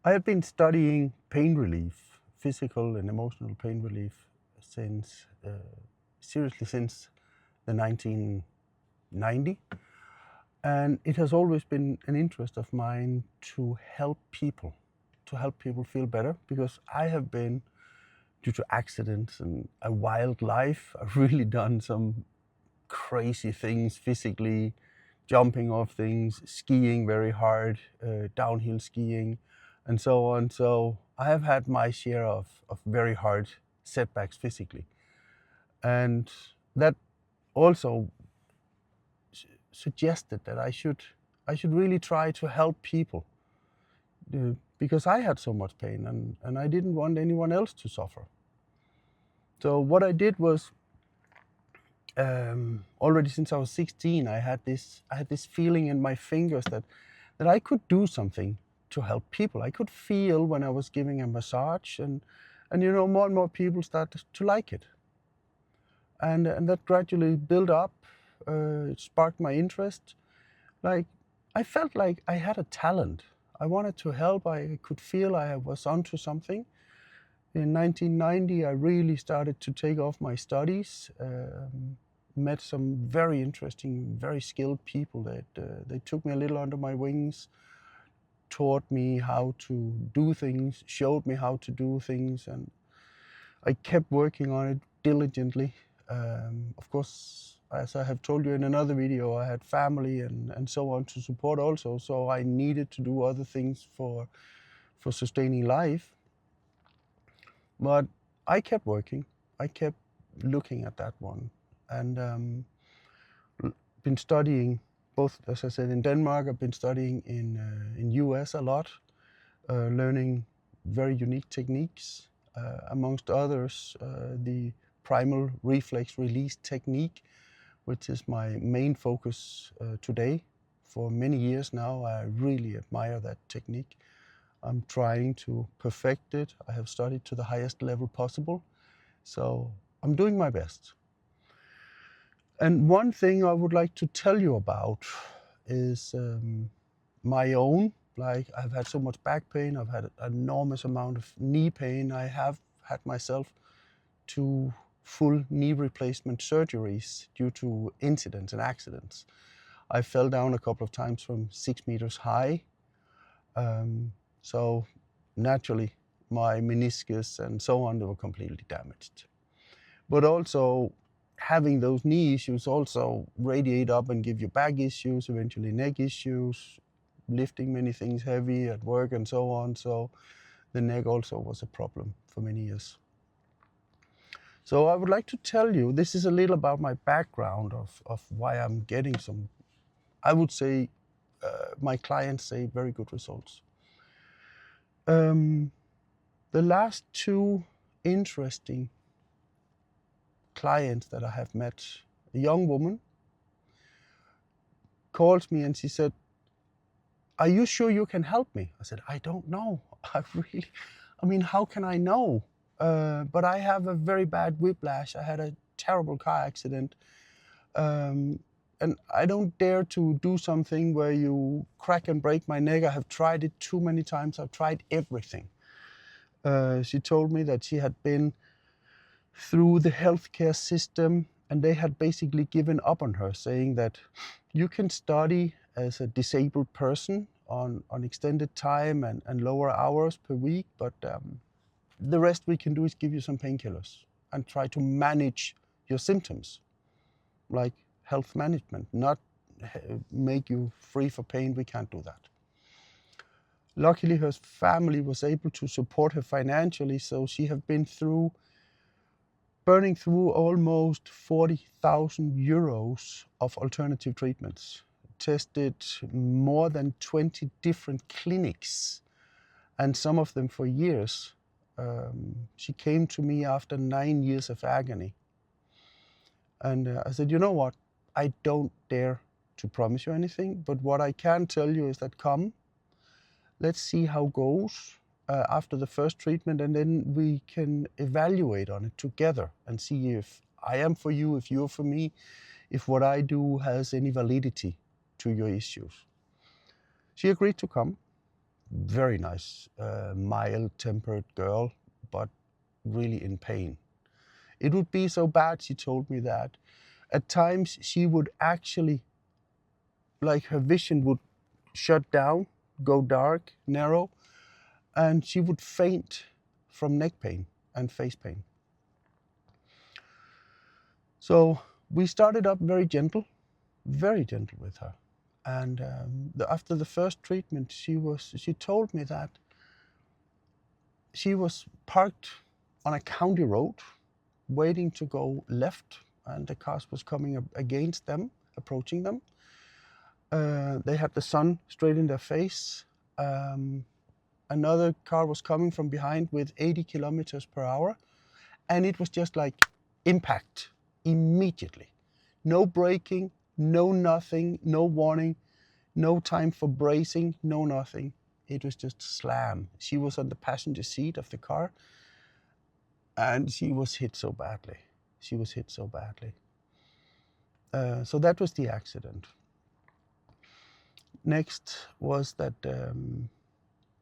I have been studying pain relief, physical and emotional pain relief, since the 1990, and it has always been an interest of mine to help people feel better, because I have been, due to accidents and a wild life, I've really done some crazy things physically, jumping off things, skiing very hard, downhill skiing, and so on. So I have had my share of very hard setbacks physically. And that also suggested that I should really try to help people, because I had so much pain, and I didn't want anyone else to suffer. So what I did was, already since I was 16, I had this feeling in my fingers that I could do something to help people. I could feel when I was giving a massage, and more and more people started to like it, and that gradually built up. It sparked my interest. Like, I felt like I had a talent. I wanted to help. I could feel I was onto something. In 1990, I really started to take off my studies. Met some very interesting, very skilled people that they took me a little under my wings, taught me how to do things, showed me how to do things, and I kept working on it diligently. Of course, as I have told you in another video, I had family and so on to support also, so I needed to do other things for sustaining life. But I kept working. I kept looking at that one, and been studying both, as I said, in Denmark. I've been studying in US a lot, learning very unique techniques, amongst others, the primal reflex release technique, which is my main focus today. For many years now, I really admire that technique. I'm trying to perfect it. I have studied to the highest level possible, so I'm doing my best. And one thing I would like to tell you about is my own. Like, I've had so much back pain, I've had an enormous amount of knee pain. I have had myself 2 full knee replacement surgeries due to incidents and accidents. I fell down a couple of times from 6 meters high. So naturally, my meniscus and so on, they were completely damaged. But also, having those knee issues also radiate up and give you back issues, eventually neck issues, lifting many things heavy at work and so on. So the neck also was a problem for many years. So I would like to tell you, this is a little about my background of why I'm getting some, I would say, my clients say, very good results. The last 2 interesting clients that I have met, a young woman calls me and she said, "Are you sure you can help me?" I said, "I don't know. How can I know? But I have a very bad whiplash. I had a terrible car accident. And I don't dare to do something where you crack and break my neck. I have tried it too many times. I've tried everything." She told me that she had been through the healthcare system, and they had basically given up on her, saying that you can study as a disabled person on extended time and lower hours per week, but the rest we can do is give you some painkillers and try to manage your symptoms, like health management, not make you free for pain. We can't do that. Luckily, her family was able to support her financially, so she have been burning through almost 40,000 euros of alternative treatments, tested more than 20 different clinics, and some of them for years. She came to me after 9 years of agony. And I said, "You know what? I don't dare to promise you anything, but what I can tell you is that let's see how it goes after the first treatment, and then we can evaluate on it together and see if I am for you, if you're for me, if what I do has any validity to your issues." She agreed to come. very nice, mild-tempered girl, but really in pain. It would be so bad, she told me, that at times she would actually, like her vision would shut down, go dark, narrow, and she would faint from neck pain and face pain. So we started up very gentle with her. And after the first treatment, she told me that she was parked on a county road, waiting to go left, and the cars was coming against them, approaching them. They had the sun straight in their face. Another car was coming from behind with 80 kilometers per hour, and it was just like impact immediately. No braking, no nothing, no warning, no time for bracing, no nothing. It was just slam. She was on the passenger seat of the car, and she was hit so badly. So that was the accident. Next was that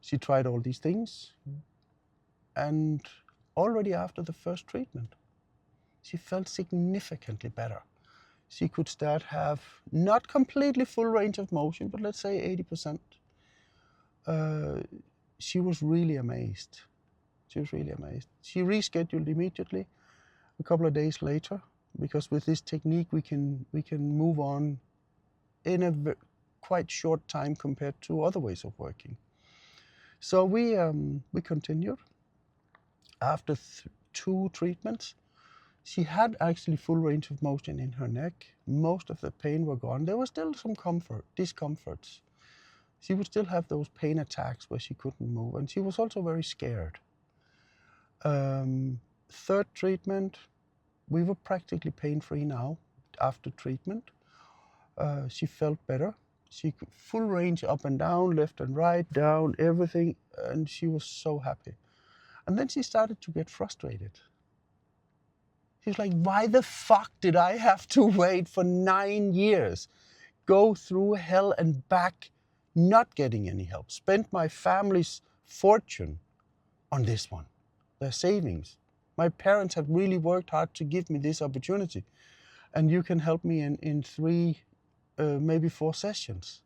she tried all these things, and already after the first treatment, she felt significantly better. She could start have not completely full range of motion, but let's say 80%. She was really amazed. She rescheduled immediately a couple of days later, because with this technique we can move on in a quite short time compared to other ways of working. So we continued. After 2 treatments, she had actually full range of motion in her neck. Most of the pain were gone. There was still some discomforts. She would still have those pain attacks where she couldn't move, and she was also very scared. Third treatment, we were practically pain-free now after treatment. She felt better. She could full range up and down, left and right, down, everything, and she was so happy. And then she started to get frustrated. She was like, why the fuck did I have to wait for 9 years, go through hell and back, not getting any help, spent my family's fortune on this one, their savings. My parents had really worked hard to give me this opportunity, and you can help me in 3, maybe 4 sessions.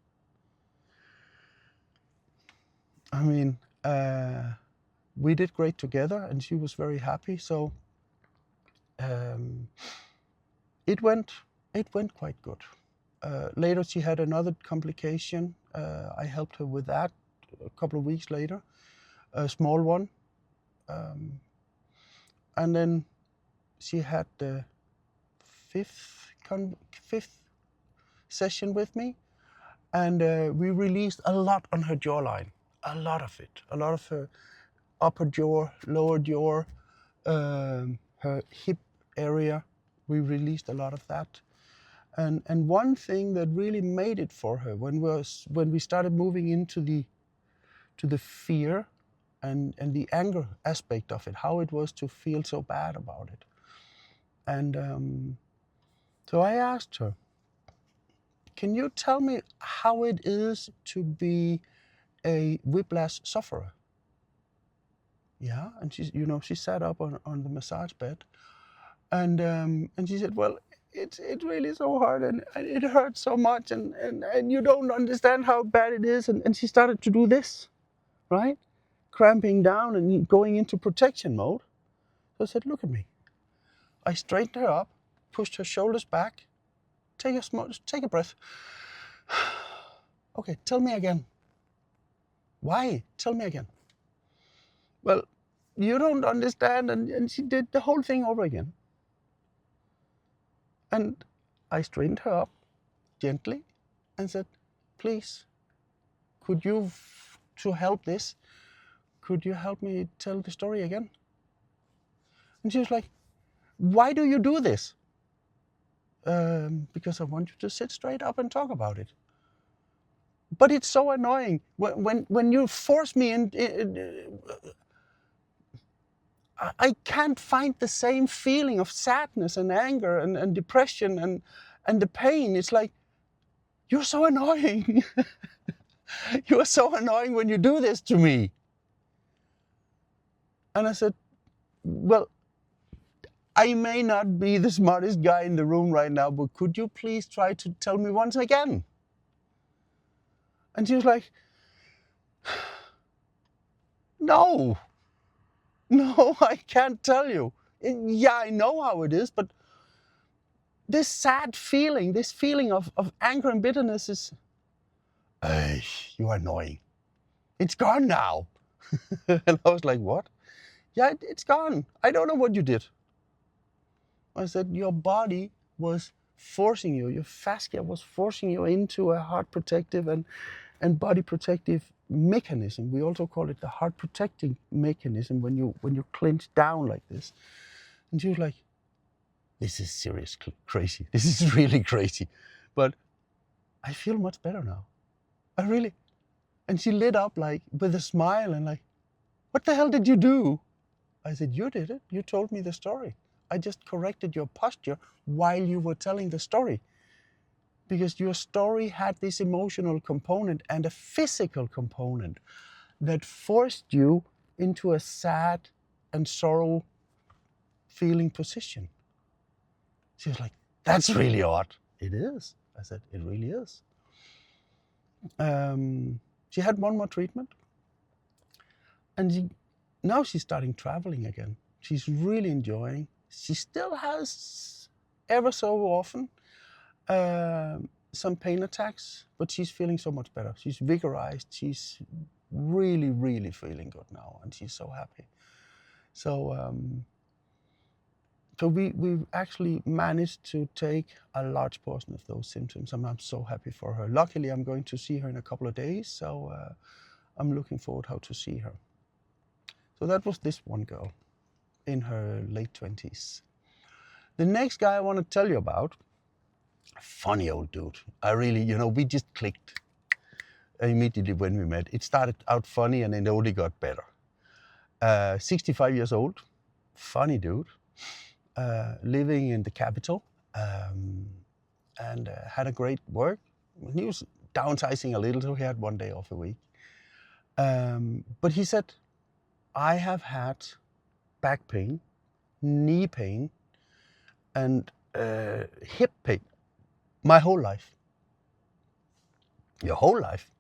I mean, we did great together, and she was very happy. So it went quite good. Later, she had another complication. I helped her with that a couple of weeks later, a small one. And then she had the 5th session with me, and we released a lot on her jawline, a lot of her upper jaw, lower jaw, her hip area. We released a lot of that. And one thing that really made it for her when we started moving into the fear and the anger aspect of it, how it was to feel so bad about it. And so I asked her, can you tell me how it is to be a whiplash sufferer? Yeah, and she sat up on the massage bed, and she said, well, it's really so hard, and it hurts so much, and you don't understand how bad it is. And she started to do this, right? Cramping down and going into protection mode. So I said, look at me. I straightened her up, pushed her shoulders back, take a breath. Okay, tell me again. Why? Tell me again. Well, you don't understand, and she did the whole thing over again. And I straightened her up gently and said, please, could you, to help this, could you help me tell the story again? And she was like, why do you do this? Because I want you to sit straight up and talk about it. But it's so annoying when you force me in. I can't find the same feeling of sadness and anger and depression and the pain. It's like, you're so annoying. You are so annoying when you do this to me. And I said, well, I may not be the smartest guy in the room right now, but could you please try to tell me once again? And she was like, no, I can't tell you. Yeah, I know how it is, but this sad feeling, this feeling of anger and bitterness is, you are annoying. It's gone now. And I was like, what? Yeah, it's gone. I don't know what you did. I said, your body was forcing you, your fascia was forcing you into a heart protective and body protective mechanism. We also call it the heart protecting mechanism when you clench down like this. And she was like, this is serious crazy. This is really crazy. But I feel much better now. I really. And she lit up like with a smile and like, what the hell did you do? I said, you did it. You told me the story. I just corrected your posture while you were telling the story. Because your story had this emotional component and a physical component that forced you into a sad and sorrow feeling position. She was like, that's really odd. It is. I said, it really is. She had one more treatment. And now she's starting traveling again. She's really enjoying. She still has, ever so often, some pain attacks, but she's feeling so much better. She's vigorized. She's really, really feeling good now, and she's so happy. So we've actually managed to take a large portion of those symptoms, and I'm so happy for her. Luckily, I'm going to see her in a couple of days, so I'm looking forward how to see her. So that was this one girl in her late 20s. The next guy I want to tell you about, a funny old dude. I really, we just clicked immediately when we met. It started out funny and it only got better. 65 years old, funny dude, living in the capital, and had a great work. He was downsizing a little, so he had one day off a week. But he said, I have had back pain, knee pain, and hip pain my whole life. Your whole life?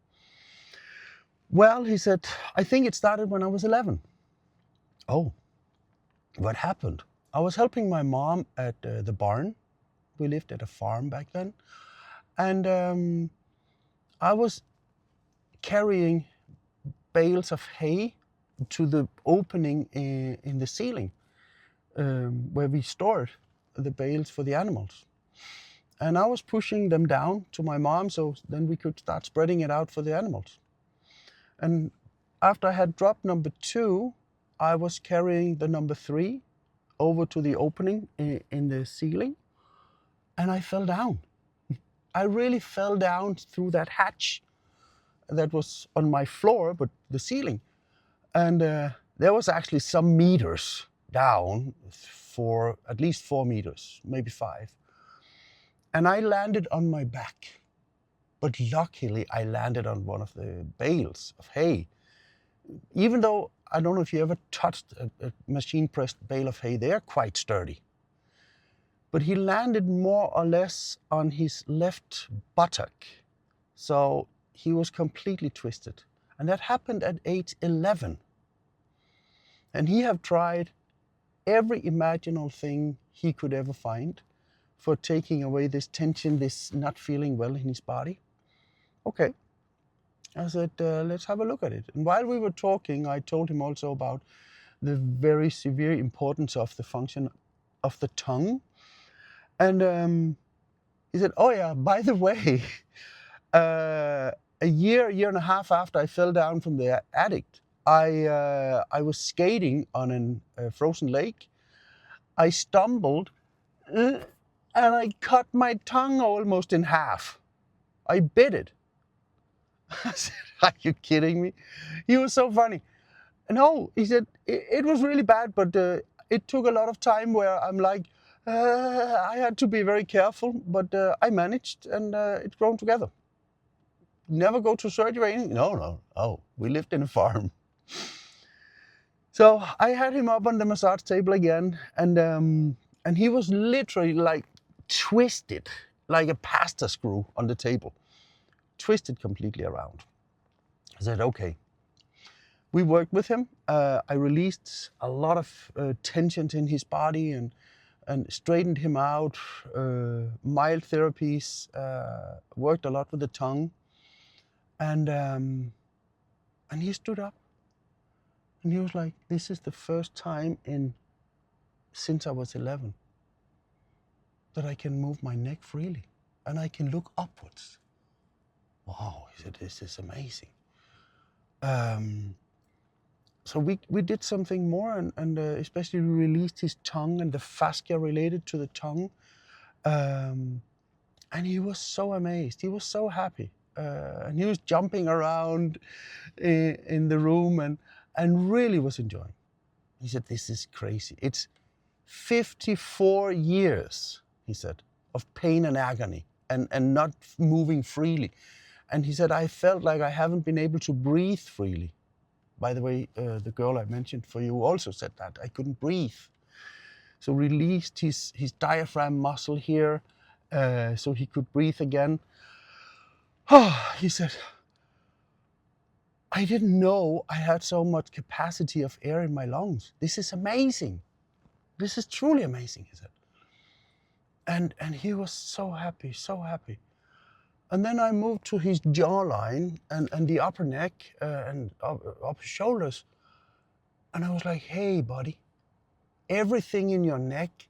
Well, he said, I think it started when I was 11. Oh, what happened? I was helping my mom at the barn. We lived at a farm back then. And I was carrying bales of hay to the opening in the ceiling where we stored the bales for the animals. And I was pushing them down to my mom so then we could start spreading it out for the animals. And after I had dropped number 2, I was carrying the number 3 over to the opening in the ceiling, and I fell down. I really fell down through that hatch that was on my floor, but the ceiling. And there was actually some meters down, for at least 4 meters, maybe 5. And I landed on my back. But luckily, I landed on one of the bales of hay. Even though, I don't know if you ever touched a machine-pressed bale of hay, they are quite sturdy. But he landed more or less on his left buttock. So he was completely twisted. And that happened at age 11. And he have tried every imaginable thing he could ever find for taking away this tension, this not feeling well in his body. Okay. I said, let's have a look at it. And while we were talking, I told him also about the very severe importance of the function of the tongue. And he said, oh yeah, by the way, a year and a half after I fell down from the attic, I was skating on a frozen lake. I stumbled and I cut my tongue almost in half. I bit it. I said, are you kidding me? He was so funny. No, he said, it was really bad, but it took a lot of time where I'm like, I had to be very careful, but I managed and it's grown together. never go to surgery? No. Oh, we lived in a farm. So I had him up on the massage table again, and he was literally like twisted, like a pasta screw on the table, twisted completely around. I said, okay. We worked with him. I released a lot of tensions in his body and straightened him out. Mild therapies. Worked a lot with the tongue, and he stood up, and he was like, "This is the first time since I was 11 that I can move my neck freely, and I can look upwards." Wow, he said, "This is amazing." So we did something more, and especially we released his tongue and the fascia related to the tongue. And he was so amazed. He was so happy. And he was jumping around in the room and really was enjoying. He said, "This is crazy. It's 54 years," he said, "of pain and agony and not moving freely." And he said, "I felt like I haven't been able to breathe freely." By the way, the girl I mentioned for you also said that. I couldn't breathe. So released his diaphragm muscle here so he could breathe again. Oh, he said, "I didn't know I had so much capacity of air in my lungs. This is amazing. This is truly amazing," he said. And he was so happy, so happy. And then I moved to his jawline and the upper neck and upper shoulders. And I was like, "Hey, buddy, everything in your neck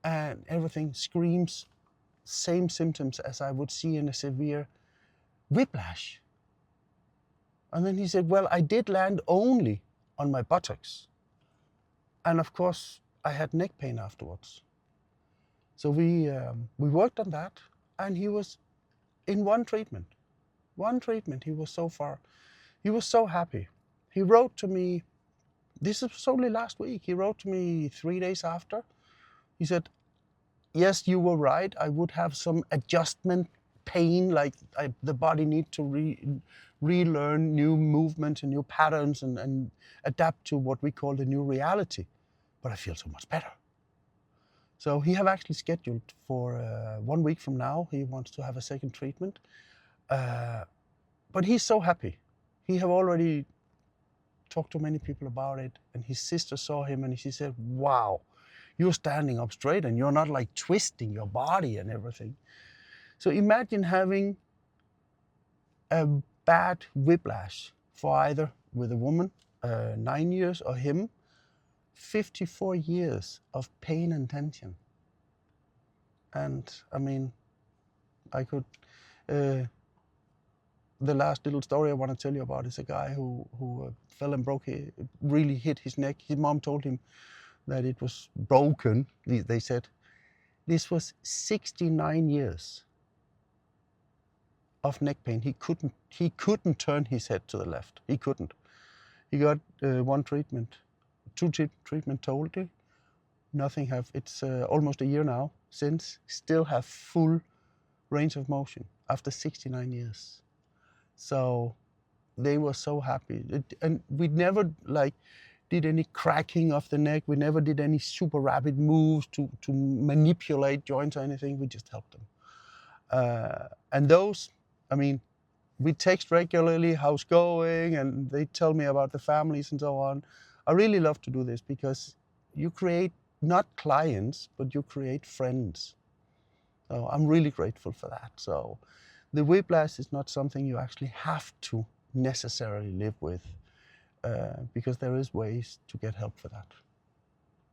and everything screams same symptoms as I would see in a severe whiplash." And then he said, "Well, I did land only on my buttocks. And of course, I had neck pain afterwards." So we worked on that, and he was in one treatment. He was so far. He was so happy. He wrote to me, this was only last week, he wrote to me 3 days after. He said, "Yes, you were right. I would have some adjustment pain, like the body need to relearn new movements and new patterns and adapt to what we call the new reality. But I feel so much better." So he have actually scheduled for 1 week from now. He wants to have a second treatment. But he's so happy. He have already talked to many people about it, and his sister saw him and she said, "Wow, you're standing up straight and you're not like twisting your body and everything." So imagine having a bad whiplash for either with a woman, 9 years, or him, 54 years of pain and tension. And I mean, I could, the last little story I want to tell you about is a guy who fell and really hit his neck. His mom told him that it was broken. They said this was 69 years of neck pain. He couldn't turn his head to the left. He couldn't. He got one treatment, two treatment totally. Nothing have. It's almost a year now since. Still have full range of motion after 69 years. So they were so happy, and we never did any cracking of the neck. We never did any super rapid moves to manipulate joints or anything. We just helped them. And those, I mean, we text regularly, how's going, and they tell me about the families and so on. I really love to do this because you create not clients, but you create friends. So I'm really grateful for that. So the whiplash is not something you actually have to necessarily live with because there is ways to get help for that.